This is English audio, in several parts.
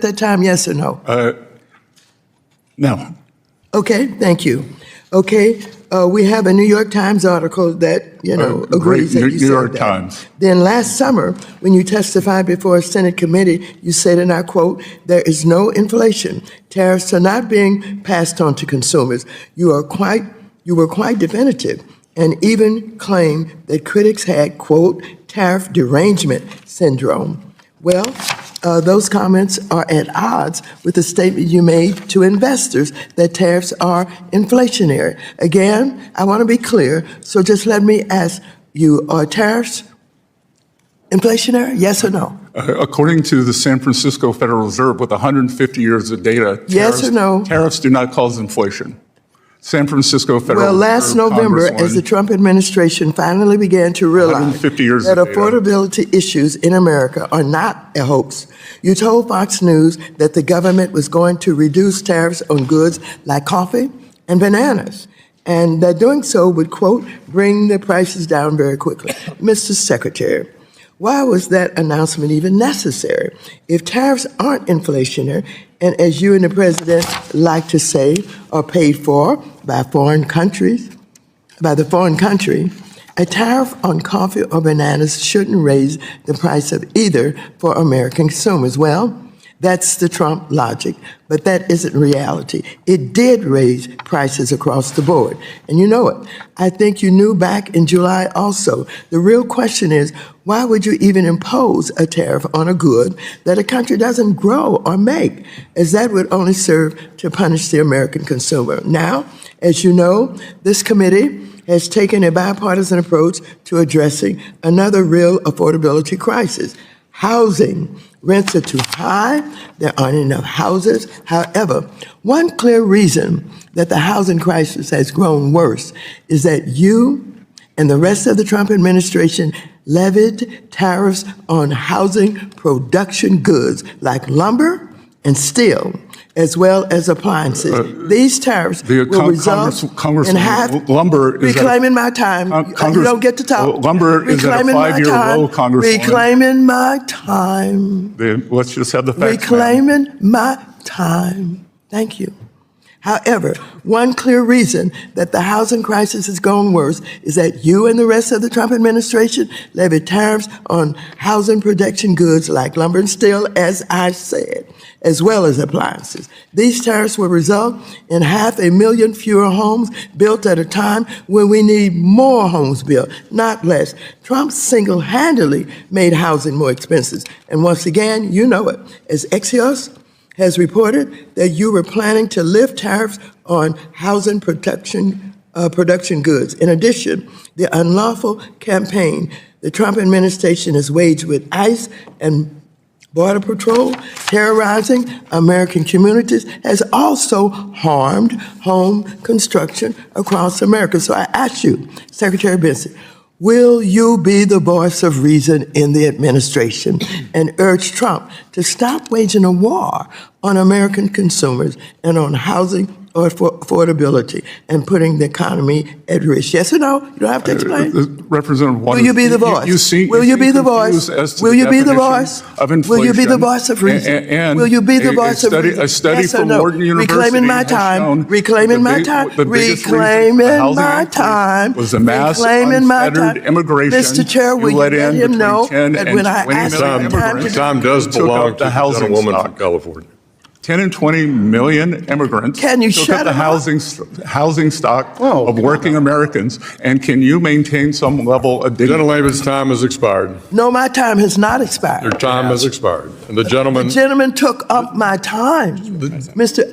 that time, yes or no? No. Okay, thank you. Okay, we have a New York Times article that, agrees that you said New York that. Times. Then last summer, when you testified before a Senate committee, you said, and I quote, "There is no inflation. Tariffs are not being passed on to consumers." You were quite definitive and even claimed that critics had, quote, "tariff derangement syndrome." Well, those comments are at odds with the statement you made to investors that tariffs are inflationary. Again, I want to be clear, so just let me ask you, are tariffs inflationary, yes or no? According to the San Francisco Federal Reserve, with 150 years of data, yes or no? Tariffs do not cause inflation. San Francisco Federal Reserve. Well, last November, as the Trump administration finally began to realize that affordability issues in America are not a hoax, you told Fox News that the government was going to reduce tariffs on goods like coffee and bananas, and that doing so would, quote, "bring the prices down very quickly." Mr. Secretary, why was that announcement even necessary? If tariffs aren't inflationary, and as you and the president like to say, are paid for by foreign countries, by the foreign country, a tariff on coffee or bananas shouldn't raise the price of either for American consumers. Well, that's the Trump logic, but that isn't reality. It did raise prices across the board, and you know it. I think you knew back in July also. The real question is, why would you even impose a tariff on a good that a country doesn't grow or make, as that would only serve to punish the American consumer? Now, as you know, this committee has taken a bipartisan approach to addressing another real affordability crisis. Housing. Rents are too high. There aren't enough houses. However, one clear reason that the housing crisis has grown worse is that you and the rest of the Trump administration levied tariffs on housing production goods like lumber and steel, as well as appliances. These tariffs will result in half. Lumber is reclaiming my time. You don't get to talk. Lumber is at a 5-year low, Congresswoman. Reclaiming my time. Let's just have the facts. Reclaiming my time. Thank you. However, one clear reason that the housing crisis has gone worse is that you and the rest of the Trump administration levied tariffs on housing production goods like lumber and steel, as I said, as well as appliances. These tariffs will result in 500,000 fewer homes built at a time when we need more homes built, not less. Trump single-handedly made housing more expensive. And once again, you know it, as Axios has reported that you were planning to lift tariffs on housing production goods. In addition, the unlawful campaign the Trump administration has waged with ICE and Border Patrol terrorizing American communities has also harmed home construction across America. So I ask you, Secretary Bessent, will you be the voice of reason in the administration and urge Trump to stop waging a war on American consumers and on housing or affordability and putting the economy at risk? Yes or no? You don't have to explain. Representative Waters, will you be the voice? Will you be the voice? Will you be the voice? Will you be the voice of reason? Will you be the voice of reason? A study yes from Wharton University reclaiming my time. Reclaiming my time. Reclaiming my time. Was the mass unfettered immigration. Mr. Chair, will you let him know that when I ask him time does belong to the gentlewoman from California. 10 and 20 million immigrants can you took shut up the housing stock of working Americans, and can you maintain some level of dignity? Gentleman's time has expired. No, my time has not expired. Your time has expired. And the gentleman took up my time.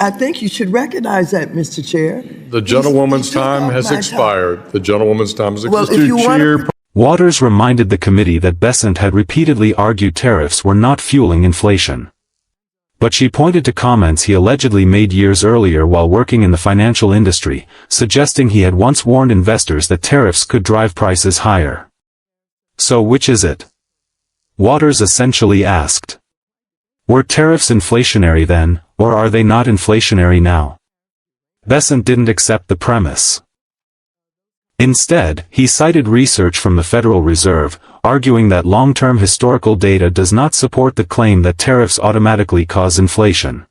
I think you should recognize that, Mr. Chair. The gentlewoman's time has expired. The gentlewoman's time has expired. Well, if you want Waters reminded the committee that Bessent had repeatedly argued tariffs were not fueling inflation. But she pointed to comments he allegedly made years earlier while working in the financial industry, suggesting he had once warned investors that tariffs could drive prices higher. So which is it? Waters essentially asked. Were tariffs inflationary then, or are they not inflationary now? Bessent didn't accept the premise. Instead, he cited research from the Federal Reserve, arguing that long-term historical data does not support the claim that tariffs automatically cause inflation.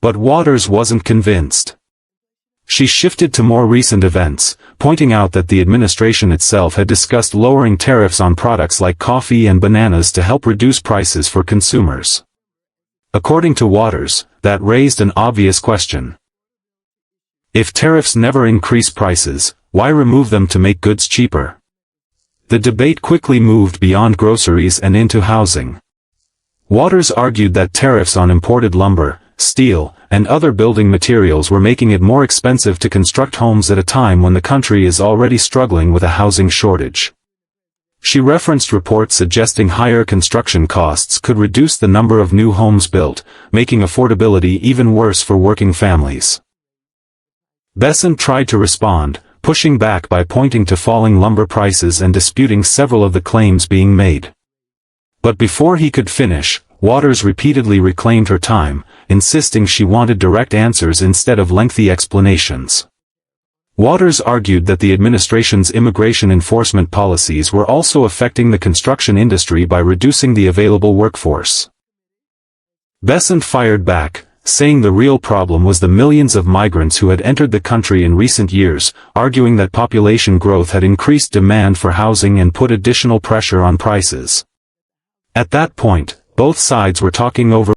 But Waters wasn't convinced. She shifted to more recent events, pointing out that the administration itself had discussed lowering tariffs on products like coffee and bananas to help reduce prices for consumers. According to Waters, that raised an obvious question. If tariffs never increase prices, why remove them to make goods cheaper? The debate quickly moved beyond groceries and into housing. Waters argued that tariffs on imported lumber, steel, and other building materials were making it more expensive to construct homes at a time when the country is already struggling with a housing shortage. She referenced reports suggesting higher construction costs could reduce the number of new homes built, making affordability even worse for working families. Bessent tried to respond, pushing back by pointing to falling lumber prices and disputing several of the claims being made. But before he could finish, Waters repeatedly reclaimed her time, insisting she wanted direct answers instead of lengthy explanations. Waters argued that the administration's immigration enforcement policies were also affecting the construction industry by reducing the available workforce. Bessent fired back, saying the real problem was the millions of migrants who had entered the country in recent years, arguing that population growth had increased demand for housing and put additional pressure on prices. At that point, both sides were talking over